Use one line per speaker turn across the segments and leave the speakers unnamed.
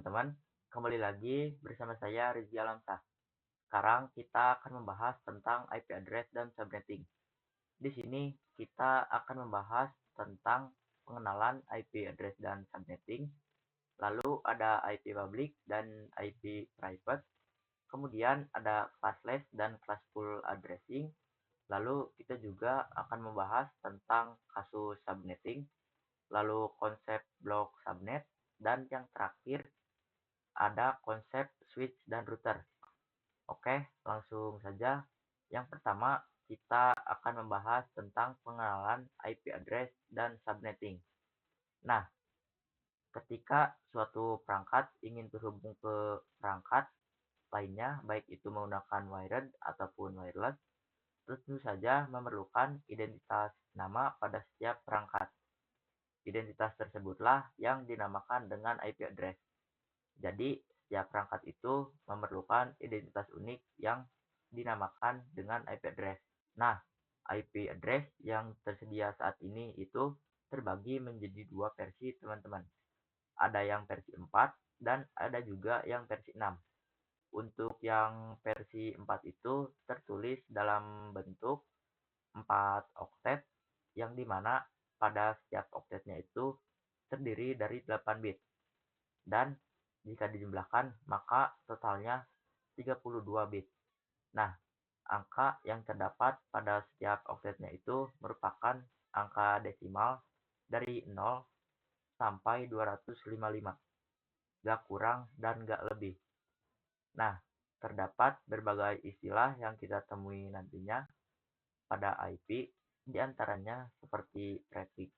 teman-teman, kembali lagi bersama saya Rizky Alamsah. Sekarang kita akan membahas tentang IP address dan subnetting. Di sini kita akan membahas tentang pengenalan IP address dan subnetting. Lalu ada IP public dan IP private. Kemudian ada classless dan classful addressing. Lalu kita juga akan membahas tentang kasus subnetting, lalu konsep blok subnet, dan yang terakhir ada konsep switch dan router. Oke, langsung saja. Yang pertama, kita akan membahas tentang pengenalan IP address dan subnetting. Nah, ketika suatu perangkat ingin terhubung ke perangkat lainnya, baik itu menggunakan wired ataupun wireless, tentu saja memerlukan identitas nama pada setiap perangkat. Identitas tersebutlah yang dinamakan dengan IP address. Jadi, setiap perangkat itu memerlukan identitas unik yang dinamakan dengan IP address. Nah, IP address yang tersedia saat ini itu terbagi menjadi dua versi, teman-teman. Ada yang versi 4 dan ada juga yang versi 6. Untuk yang versi 4 itu tertulis dalam bentuk 4 oktet yang dimana pada setiap oktetnya itu terdiri dari 8 bit. Dan jika dijumlahkan maka totalnya 32 bit. Nah, angka yang terdapat pada setiap oktetnya itu merupakan angka desimal dari 0 sampai 255. Gak kurang dan gak lebih. Nah, terdapat berbagai istilah yang kita temui nantinya pada IP, diantaranya seperti prefix.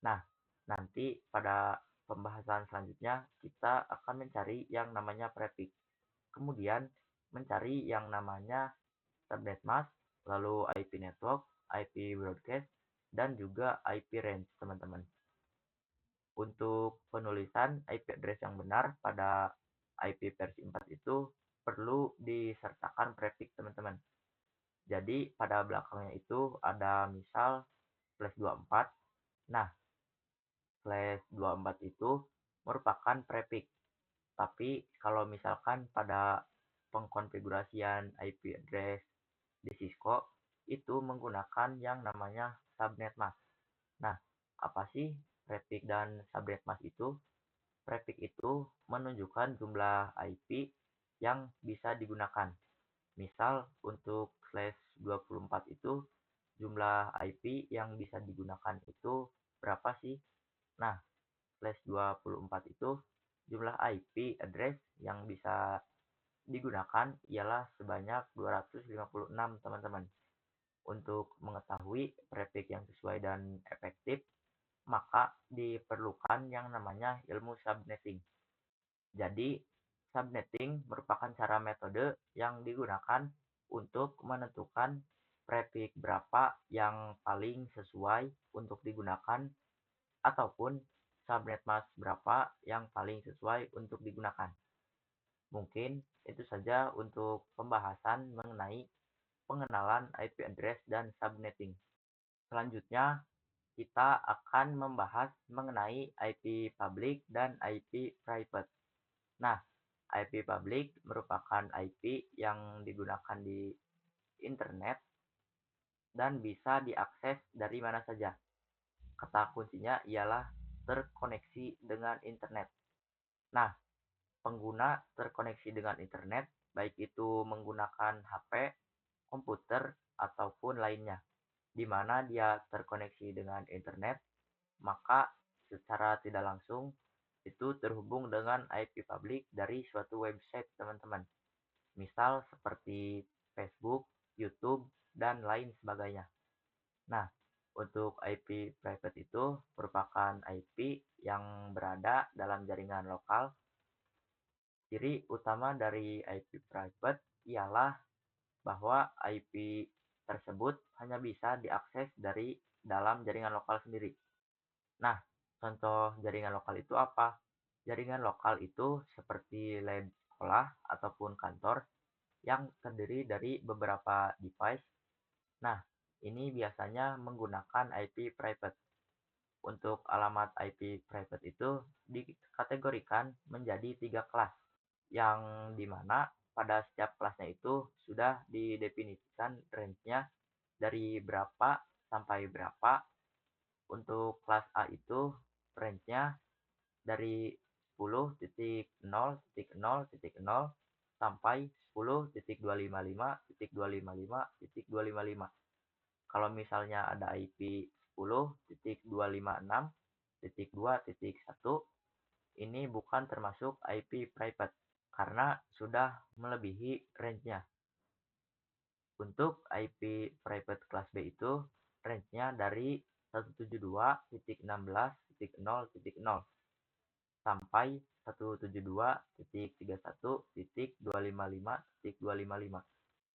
Nah, nanti pada pembahasan selanjutnya kita akan mencari yang namanya prefix. Kemudian mencari yang namanya subnet mask, lalu IP network, IP broadcast, dan juga IP range, teman-teman. Untuk penulisan IP address yang benar pada IP versi 4 itu perlu disertakan prefix, teman-teman. Jadi pada belakangnya itu ada misal /24. Nah, /24 itu merupakan prefix. Tapi kalau misalkan pada pengkonfigurasian IP address di Cisco itu menggunakan yang namanya subnet mask. Nah, apa sih prefix dan subnet mask itu? Prefix itu menunjukkan jumlah IP yang bisa digunakan. Misal untuk /24 itu jumlah IP yang bisa digunakan itu berapa sih? Nah, /24 itu jumlah IP address yang bisa digunakan ialah sebanyak 256, teman-teman. Untuk mengetahui prefix yang sesuai dan efektif, maka diperlukan yang namanya ilmu subnetting. Jadi, subnetting merupakan cara metode yang digunakan untuk menentukan prefix berapa yang paling sesuai untuk digunakan ataupun subnet mask berapa yang paling sesuai untuk digunakan. Mungkin itu saja untuk pembahasan mengenai pengenalan IP address dan subnetting. Selanjutnya, kita akan membahas mengenai IP public dan IP private. Nah, IP public merupakan IP yang digunakan di internet dan bisa diakses dari mana saja. Kata kuncinya ialah terkoneksi dengan internet. Nah, pengguna terkoneksi dengan internet, baik itu menggunakan HP, komputer, ataupun lainnya. Di mana dia terkoneksi dengan internet, maka secara tidak langsung itu terhubung dengan IP public dari suatu website, teman-teman. Misal seperti Facebook, YouTube, dan lain sebagainya. Nah, untuk IP private itu merupakan IP yang berada dalam jaringan lokal. Ciri utama dari IP private ialah bahwa IP tersebut hanya bisa diakses dari dalam jaringan lokal sendiri. Nah, contoh jaringan lokal itu apa? Jaringan lokal itu seperti LAN sekolah ataupun kantor yang terdiri dari beberapa device. Nah, ini biasanya menggunakan IP private. Untuk alamat IP private itu dikategorikan menjadi 3 kelas, yang dimana pada setiap kelasnya itu sudah didefinisikan range-nya dari berapa sampai berapa. Untuk kelas A itu range-nya dari 10.0.0.0 sampai 10.255.255.255. Kalau misalnya ada IP 10.256.2.1, ini bukan termasuk IP private karena sudah melebihi range-nya. Untuk IP private kelas B itu range-nya dari 172.16.0.0 sampai 172.31.255.255.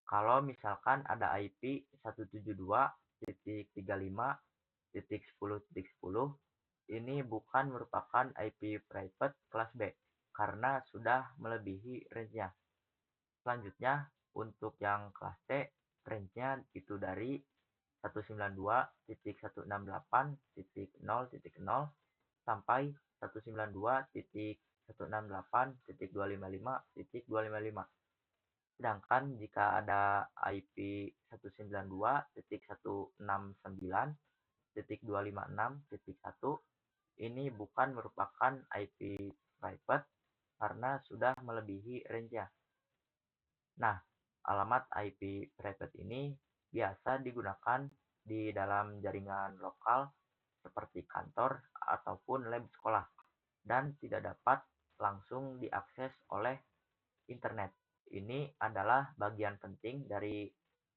Kalau misalkan ada IP 172.35.10.10, ini bukan merupakan IP private kelas B karena sudah melebihi range-nya. Selanjutnya, untuk yang kelas C, range-nya itu dari 192.168.0.0 sampai 192.168.255.255. Sedangkan jika ada IP 192.169.256.1, ini bukan merupakan IP private karena sudah melebihi range-nya. Nah, alamat IP private ini biasa digunakan di dalam jaringan lokal seperti kantor ataupun lab sekolah dan tidak dapat langsung diakses oleh internet. Ini adalah bagian penting dari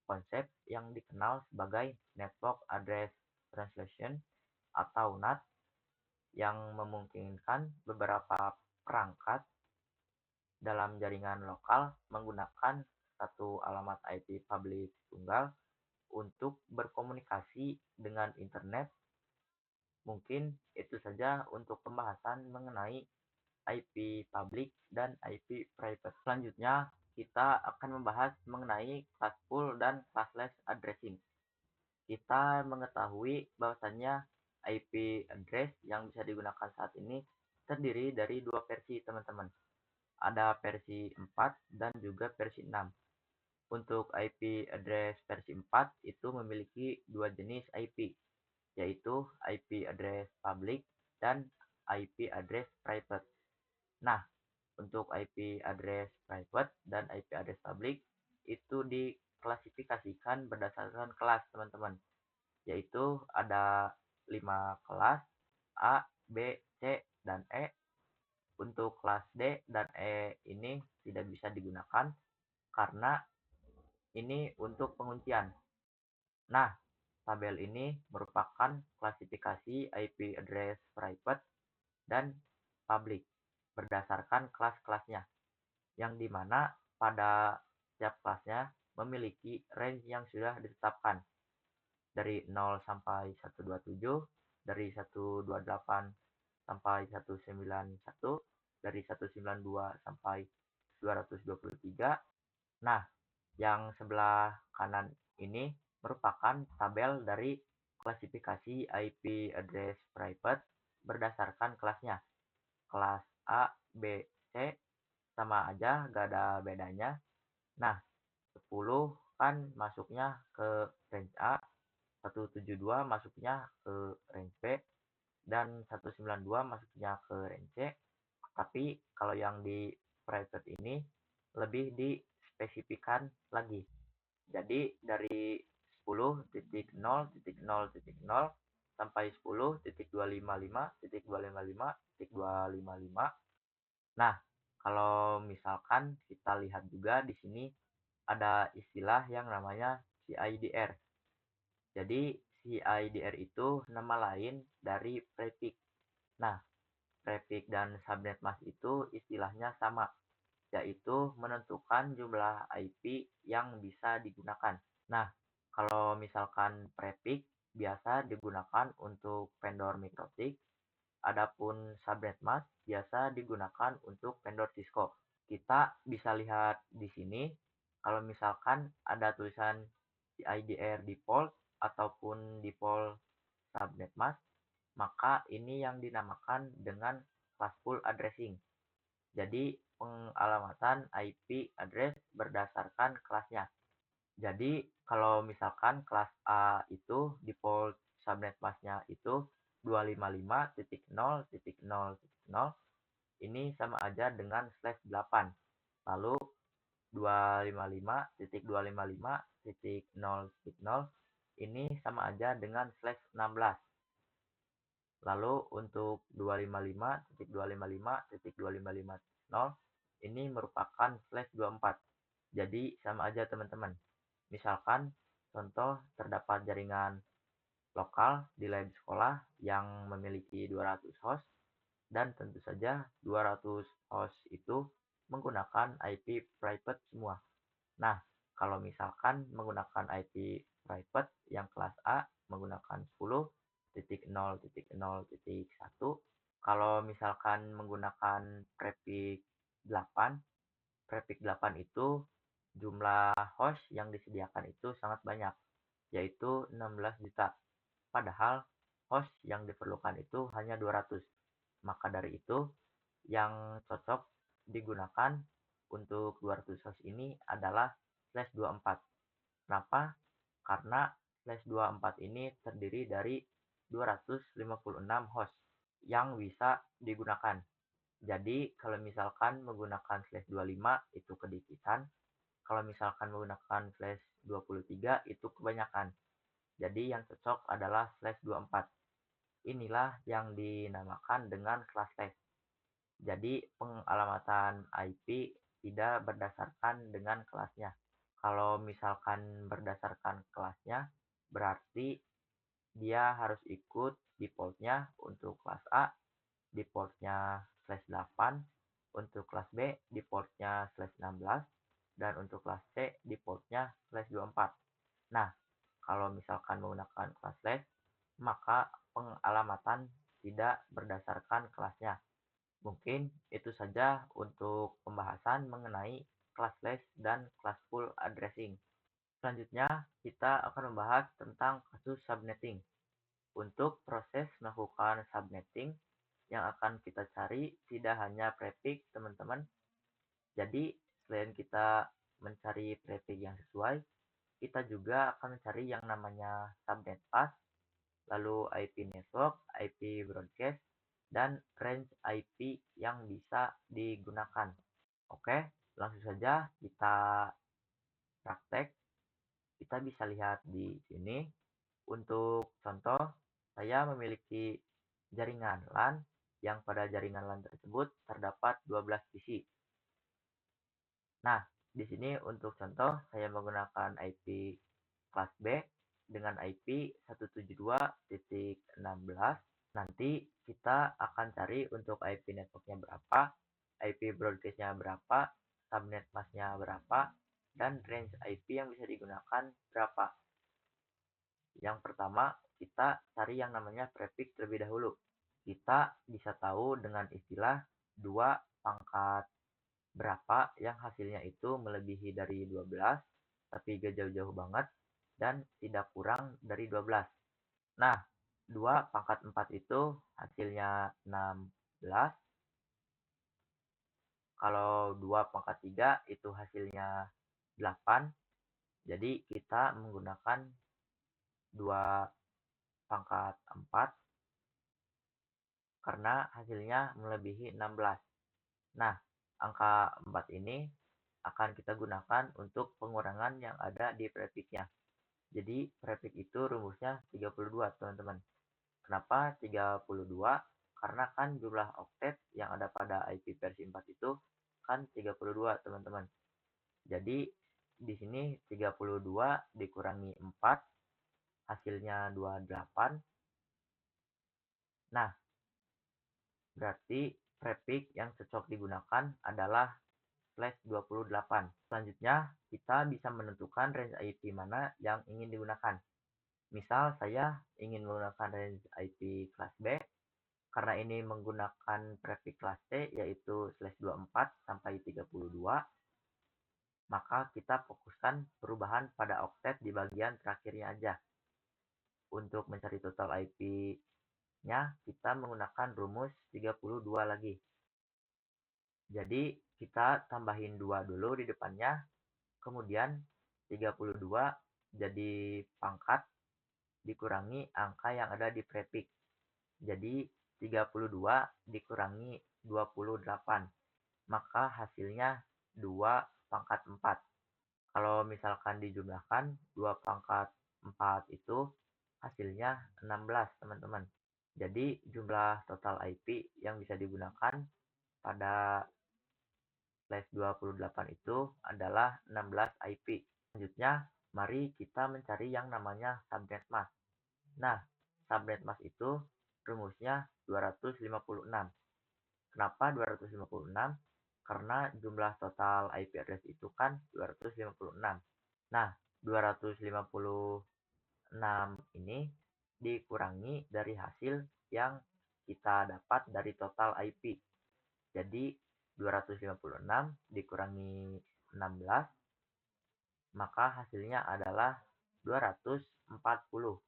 konsep yang dikenal sebagai Network Address Translation atau NAT, yang memungkinkan beberapa perangkat dalam jaringan lokal menggunakan satu alamat IP public tunggal untuk berkomunikasi dengan internet. Mungkin itu saja untuk pembahasan mengenai IP public dan IP private. Selanjutnya, kita akan membahas mengenai classful dan classless addressing. Kita mengetahui bahwasannya IP address yang bisa digunakan saat ini terdiri dari dua versi, teman-teman. Ada versi 4 dan juga versi 6. Untuk IP address versi 4 itu memiliki dua jenis IP, yaitu IP address public dan IP address private. Nah, untuk IP address private dan IP address public itu diklasifikasikan berdasarkan kelas, teman-teman. Yaitu ada 5 kelas: A, B, C, dan E. Untuk kelas D dan E ini tidak bisa digunakan karena ini untuk penguncian. Nah, tabel ini merupakan klasifikasi IP address private dan public berdasarkan kelas-kelasnya, yang dimana pada setiap kelasnya memiliki range yang sudah ditetapkan dari 0 sampai 127, dari 128 sampai 191, dari 192 sampai 223. Nah, yang sebelah kanan ini merupakan tabel dari klasifikasi IP address private berdasarkan kelasnya. Kelas A, B, C sama aja, gak ada bedanya. Nah, 10 kan masuknya ke range A, 172 masuknya ke range B, dan 192 masuknya ke range C. Tapi kalau yang di private ini lebih dispesifikan lagi. Jadi dari 10.0.0.0 sampai 10.255.255.255. Nah, kalau misalkan kita lihat juga di sini ada istilah yang namanya CIDR. Jadi CIDR itu nama lain dari prefix. Nah, prefix dan subnet mask itu istilahnya sama, yaitu menentukan jumlah IP yang bisa digunakan. Nah, kalau misalkan prefix biasa digunakan untuk vendor mikrotik, adapun subnet mask biasa digunakan untuk vendor Cisco. Kita bisa lihat di sini, kalau misalkan ada tulisan CIDR default ataupun default subnet mask, maka ini yang dinamakan dengan classful addressing. Jadi pengalamatan IP address berdasarkan kelasnya. Jadi kalau misalkan kelas A itu default subnet masknya itu 255.0.0.0, ini sama aja dengan /8. Lalu 255.255.0.0 ini sama aja dengan /16. Lalu untuk 255.255.255.0 ini merupakan /24. Jadi sama aja teman-teman. Misalkan contoh terdapat jaringan lokal di lab sekolah yang memiliki 200 host, dan tentu saja 200 host itu menggunakan IP private semua. Nah, kalau misalkan menggunakan IP private yang kelas A menggunakan 10.0.0.1, kalau misalkan menggunakan prefix 8, prefix 8 itu jumlah host yang disediakan itu sangat banyak, yaitu 16 juta. Padahal host yang diperlukan itu hanya 200. Maka dari itu, yang cocok digunakan untuk 200 host ini adalah /24. Kenapa? Karena /24 ini terdiri dari 256 host yang bisa digunakan. Jadi kalau misalkan menggunakan /25 itu kedikitan, kalau misalkan menggunakan /23 itu kebanyakan. Jadi yang cocok adalah /24. Inilah yang dinamakan dengan classless. Jadi pengalamatan IP tidak berdasarkan dengan kelasnya. Kalau misalkan berdasarkan kelasnya, berarti dia harus ikut defaultnya untuk kelas A, defaultnya /8, untuk kelas B, defaultnya /16, dan untuk kelas C, defaultnya /24. Nah, kalau misalkan menggunakan classless, maka pengalamatan tidak berdasarkan kelasnya. Mungkin itu saja untuk pembahasan mengenai classless dan classful addressing. Selanjutnya, kita akan membahas tentang kasus subnetting. Untuk proses melakukan subnetting, yang akan kita cari tidak hanya prefix, teman-teman. Jadi, selain kita mencari prefix yang sesuai, kita juga akan mencari yang namanya subnet path, lalu IP network, IP broadcast, dan range IP yang bisa digunakan. Oke, langsung saja kita praktek. Kita bisa lihat di sini. Untuk contoh, saya memiliki jaringan LAN yang pada jaringan LAN tersebut terdapat 12 PC. Nah, di sini untuk contoh saya menggunakan IP kelas B dengan IP 172.16. Nanti kita akan cari untuk IP networknya berapa, IP broadcastnya berapa, subnet masknya berapa, dan range IP yang bisa digunakan berapa. Yang pertama, kita cari yang namanya prefix terlebih dahulu. Kita bisa tahu dengan istilah 2 pangkat berapa yang hasilnya itu melebihi dari 12, tapi gak jauh-jauh banget, dan tidak kurang dari 12. Nah, 2 pangkat 4 itu hasilnya 16. Kalau 2 pangkat 3 itu hasilnya 8. Jadi kita menggunakan 2 pangkat 4 karena hasilnya melebihi 16. Nah, angka 4 ini akan kita gunakan untuk pengurangan yang ada di prefixnya. Jadi prefix itu rumusnya 32, teman-teman. Kenapa 32? Karena kan jumlah oktet yang ada pada IP versi 4 itu kan 32, teman-teman. Jadi di sini 32 dikurangi 4, hasilnya 28. Nah, berarti prefix yang cocok digunakan adalah /28. Selanjutnya, kita bisa menentukan range IP mana yang ingin digunakan. Misal saya ingin menggunakan range IP kelas B, karena ini menggunakan prefix kelas C yaitu /24 sampai 32, maka kita fokuskan perubahan pada oktet di bagian terakhirnya aja. Untuk mencari total IP kita menggunakan rumus 32 lagi. Jadi kita tambahin 2 dulu di depannya, kemudian 32 jadi pangkat dikurangi angka yang ada di prefix. Jadi 32 dikurangi 28, maka hasilnya 2 pangkat 4. Kalau misalkan dijumlahkan 2 pangkat 4 itu hasilnya 16, teman-teman. Jadi jumlah total IP yang bisa digunakan pada slash 28 itu adalah 16 IP. Selanjutnya, mari kita mencari yang namanya subnet mask. Nah, subnet mask itu rumusnya 256. Kenapa 256? Karena jumlah total IP address itu kan 256. Nah, 256 ini dikurangi dari hasil yang kita dapat dari total IP. Jadi 256 dikurangi 16, maka hasilnya adalah 240.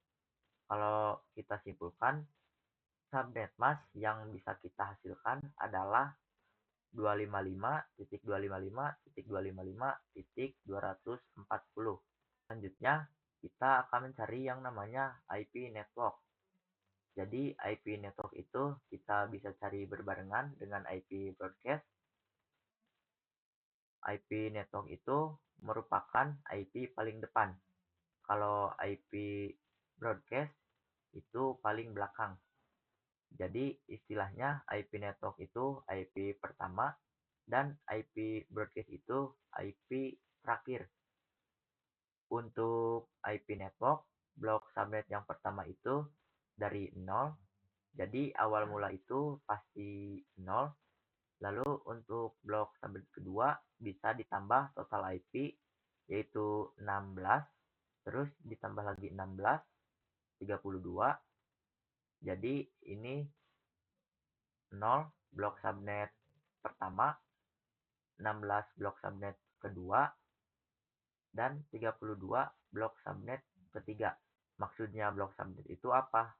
Kalau kita simpulkan, subnet mask yang bisa kita hasilkan adalah 255.255.255.240. Selanjutnya, kita akan mencari yang namanya IP network. Jadi IP network itu kita bisa cari berbarengan dengan IP broadcast. IP network itu merupakan IP paling depan. Kalau IP broadcast itu paling belakang. Jadi istilahnya IP network itu IP pertama dan IP broadcast itu IP terakhir. Untuk IP network, blok subnet yang pertama itu dari 0. Jadi awal mula itu pasti 0. Lalu untuk blok subnet kedua bisa ditambah total IP yaitu 16. Terus ditambah lagi 16, 32. Jadi ini 0 blok subnet pertama, 16 blok subnet kedua, dan 32 blok subnet ketiga. Maksudnya blok subnet itu apa?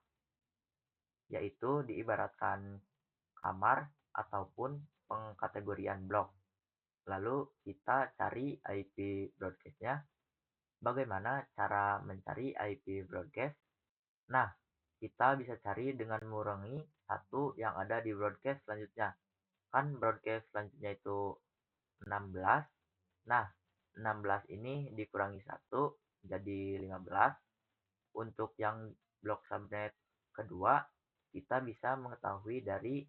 Yaitu diibaratkan kamar ataupun pengkategorian blok. Lalu kita cari IP broadcast-nya. Bagaimana cara mencari IP broadcast? Nah, kita bisa cari dengan mengurangi satu yang ada di broadcast selanjutnya. Kan broadcast selanjutnya itu 16. Nah, 16 ini dikurangi 1 jadi 15. Untuk yang blok subnet kedua, kita bisa mengetahui dari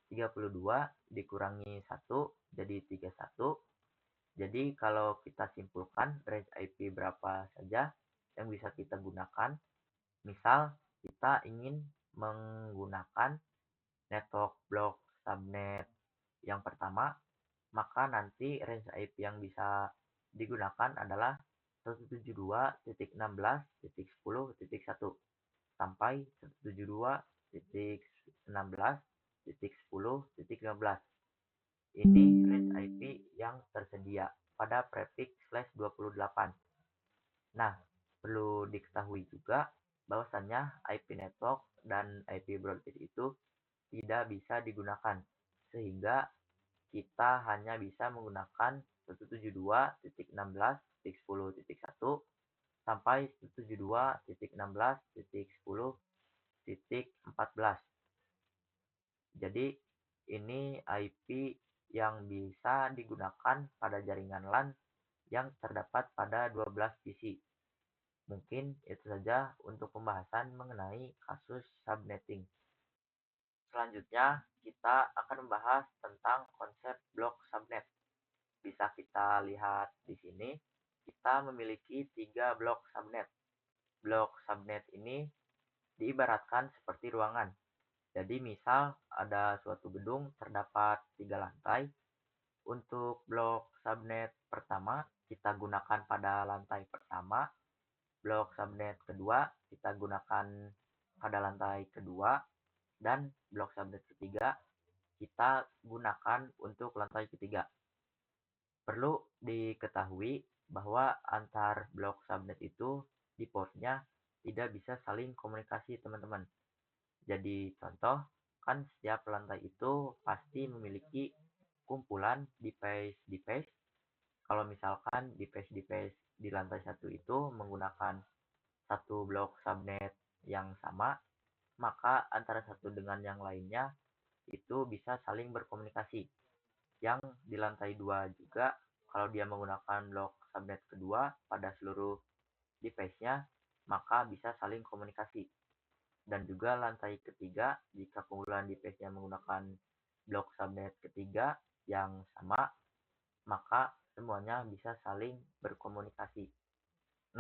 32 dikurangi 1 jadi 31. Jadi kalau kita simpulkan range IP berapa saja yang bisa kita gunakan. Misal kita ingin menggunakan network blok subnet yang pertama, maka nanti range IP yang bisa digunakan adalah 172.16.10.1 sampai 172.16.10.15. Ini range IP yang tersedia pada prefix slash 28. Nah, perlu diketahui juga bahwasannya IP network dan IP broadcast itu tidak bisa digunakan, sehingga kita hanya bisa menggunakan 172.16.10.1 sampai 172.16.10.14. Jadi ini IP yang bisa digunakan pada jaringan LAN yang terdapat pada 12 PC. Mungkin itu saja untuk pembahasan mengenai kasus subnetting. Selanjutnya, kita akan membahas tentang konsep blok subnet. Bisa kita lihat di sini, kita memiliki 3 blok subnet. Blok subnet ini diibaratkan seperti ruangan. Jadi misal ada suatu gedung terdapat 3 lantai. Untuk blok subnet pertama, kita gunakan pada lantai pertama. Blok subnet kedua, kita gunakan pada lantai kedua. Dan blok subnet ketiga, kita gunakan untuk lantai ketiga. Perlu diketahui bahwa antar blok subnet itu di portnya tidak bisa saling komunikasi, teman-teman. Jadi contoh, kan setiap lantai itu pasti memiliki kumpulan device-device. Kalau misalkan device-device di lantai satu itu menggunakan satu blok subnet yang sama, maka antara satu dengan yang lainnya itu bisa saling berkomunikasi. Yang di lantai 2 juga, kalau dia menggunakan blok subnet kedua pada seluruh device-nya, maka bisa saling komunikasi. Dan juga lantai ketiga, jika kumpulan device-nya menggunakan blok subnet ketiga yang sama, maka semuanya bisa saling berkomunikasi.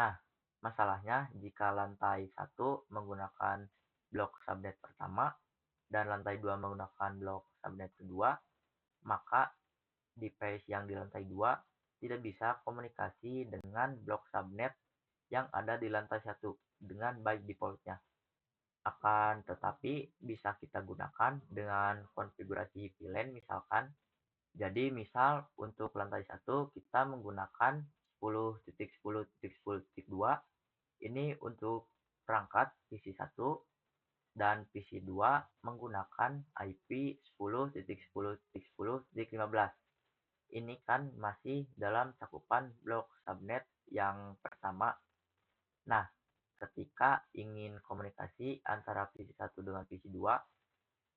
Nah, masalahnya jika lantai satu menggunakan blok subnet pertama dan lantai 2 menggunakan blok subnet kedua, maka device yang di lantai 2 tidak bisa komunikasi dengan blok subnet yang ada di lantai satu dengan by defaultnya. Akan tetapi bisa kita gunakan dengan konfigurasi VLAN misalkan. Jadi misal untuk lantai satu kita menggunakan 10.10.10.2 ini untuk perangkat PC 1 dan PC 2 menggunakan IP 10.10.10.15. Ini kan masih dalam cakupan blok subnet yang pertama. Nah, ketika ingin komunikasi antara PC 1 dengan PC 2,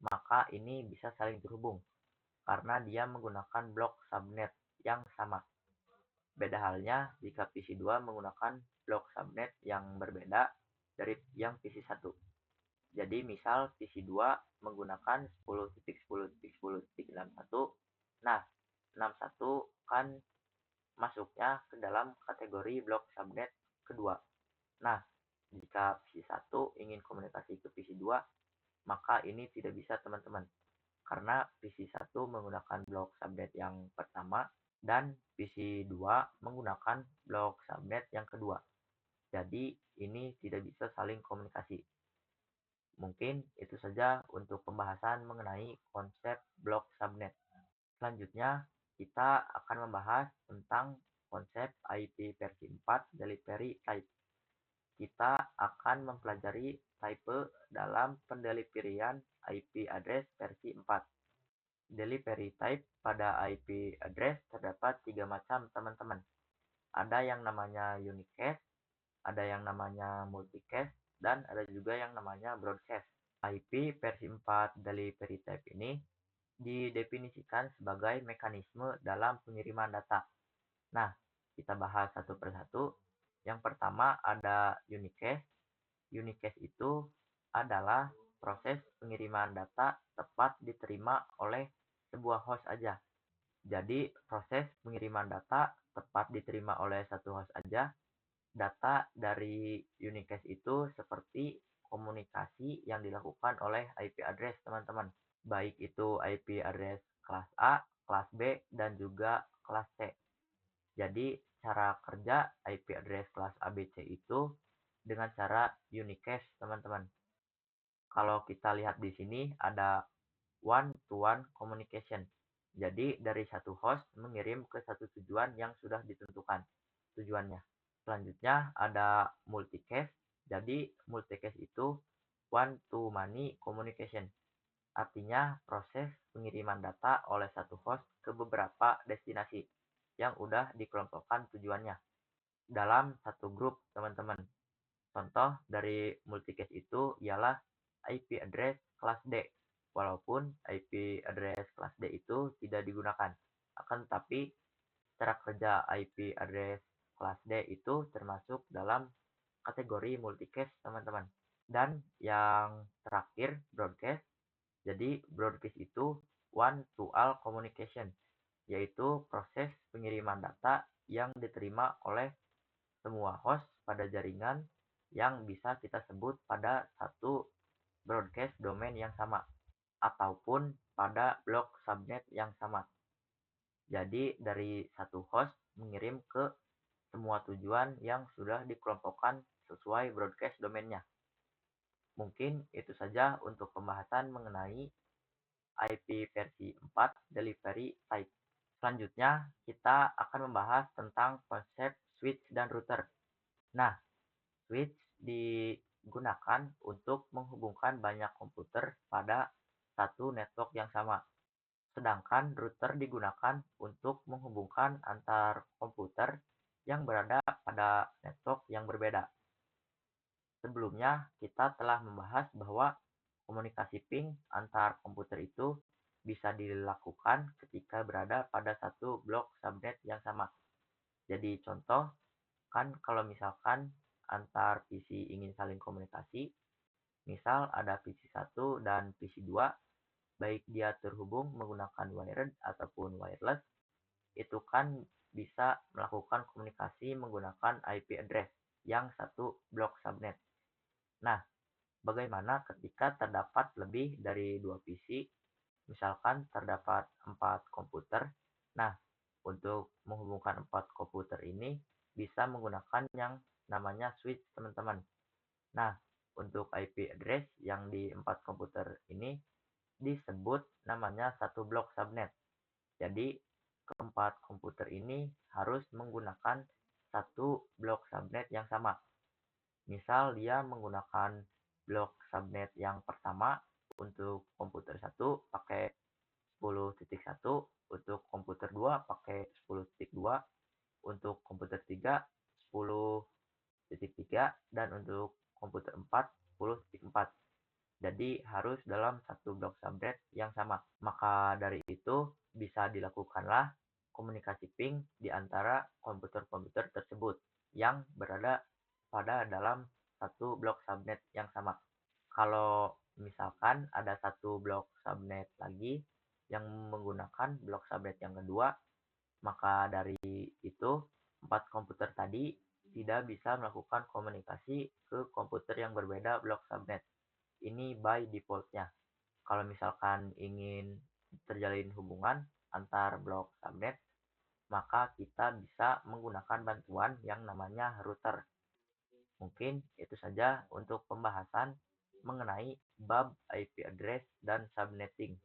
maka ini bisa saling terhubung karena dia menggunakan blok subnet yang sama. Beda halnya jika PC 2 menggunakan blok subnet yang berbeda dari yang PC 1. Jadi misal PC 2 menggunakan 10.10.10.61. Nah, 61 kan masuknya ke dalam kategori blok subnet kedua. Nah, jika PC 1 ingin komunikasi ke PC 2, maka ini tidak bisa teman-teman. Karena PC 1 menggunakan blok subnet yang pertama dan PC 2 menggunakan blok subnet yang kedua. Jadi ini tidak bisa saling komunikasi. Mungkin itu saja untuk pembahasan mengenai konsep blok subnet. Selanjutnya, kita akan membahas tentang konsep IP versi 4 delivery type. Kita akan mempelajari type dalam pendeliverian IP address versi 4. Delivery type pada IP address terdapat tiga macam teman-teman. Ada yang namanya unicast, ada yang namanya multicast, dan ada juga yang namanya broadcast. IP versi 4 delivery type ini didefinisikan sebagai mekanisme dalam pengiriman data. Nah, kita bahas satu persatu. Yang pertama ada unicast. Unicast itu adalah proses pengiriman data tepat diterima oleh sebuah host aja. Jadi, proses pengiriman data tepat diterima oleh satu host aja. Data dari unicast itu seperti komunikasi yang dilakukan oleh IP address, teman-teman. Baik itu IP address kelas A, kelas B, dan juga kelas C. Jadi, cara kerja IP address kelas ABC itu dengan cara unicast, teman-teman. Kalau kita lihat di sini ada one-to-one communication. Jadi, dari satu host mengirim ke satu tujuan yang sudah ditentukan tujuannya. Selanjutnya ada multicast. Jadi, multicast itu one-to-many communication. Artinya proses pengiriman data oleh satu host ke beberapa destinasi yang udah dikelompokkan tujuannya dalam satu grup, teman-teman. Contoh dari multicast itu ialah IP address kelas D. Walaupun IP address kelas D itu tidak digunakan. Akan tetapi cara kerja IP address kelas D itu termasuk dalam kategori multicast, teman-teman. Dan yang terakhir broadcast. Jadi broadcast itu one to all communication, yaitu proses pengiriman data yang diterima oleh semua host pada jaringan yang bisa kita sebut pada satu broadcast domain yang sama ataupun pada blok subnet yang sama. Jadi dari satu host mengirim ke semua tujuan yang sudah dikelompokkan sesuai broadcast domainnya. Mungkin itu saja untuk pembahasan mengenai IP versi 4 delivery type. Selanjutnya, kita akan membahas tentang konsep switch dan router. Nah, switch di gunakan untuk menghubungkan banyak komputer pada satu network yang sama. Sedangkan router digunakan untuk menghubungkan antar komputer yang berada pada network yang berbeda. Sebelumnya, kita telah membahas bahwa komunikasi ping antar komputer itu bisa dilakukan ketika berada pada satu blok subnet yang sama. Jadi contoh, kan kalau misalkan antar PC ingin saling komunikasi, misal ada PC 1 dan PC 2, baik dia terhubung menggunakan wired ataupun wireless, itu kan bisa melakukan komunikasi menggunakan IP address yang satu blok subnet. Nah, bagaimana ketika terdapat lebih dari dua PC, misalkan terdapat 4 komputer? Nah, untuk menghubungkan 4 komputer ini bisa menggunakan yang namanya switch, teman-teman. Nah, untuk IP address yang di 4 komputer ini disebut namanya satu blok subnet. Jadi, keempat komputer ini harus menggunakan satu blok subnet yang sama. Misal dia menggunakan blok subnet yang pertama untuk komputer 1 pakai 10.1, untuk komputer 2 pakai 10.2, untuk komputer 3 10.3, dan untuk komputer 4 10.4. Jadi harus dalam satu blok subnet yang sama. Maka dari itu bisa dilakukanlah komunikasi ping di antara komputer-komputer tersebut yang berada pada dalam satu blok subnet yang sama. Kalau misalkan ada satu blok subnet lagi yang menggunakan blok subnet yang kedua, maka dari itu 4 komputer tadi tidak bisa melakukan komunikasi ke komputer yang berbeda blok subnet. Ini by defaultnya. Kalau misalkan ingin terjalin hubungan antar blok subnet, maka kita bisa menggunakan bantuan yang namanya router. Mungkin itu saja untuk pembahasan mengenai bab IP address dan subnetting.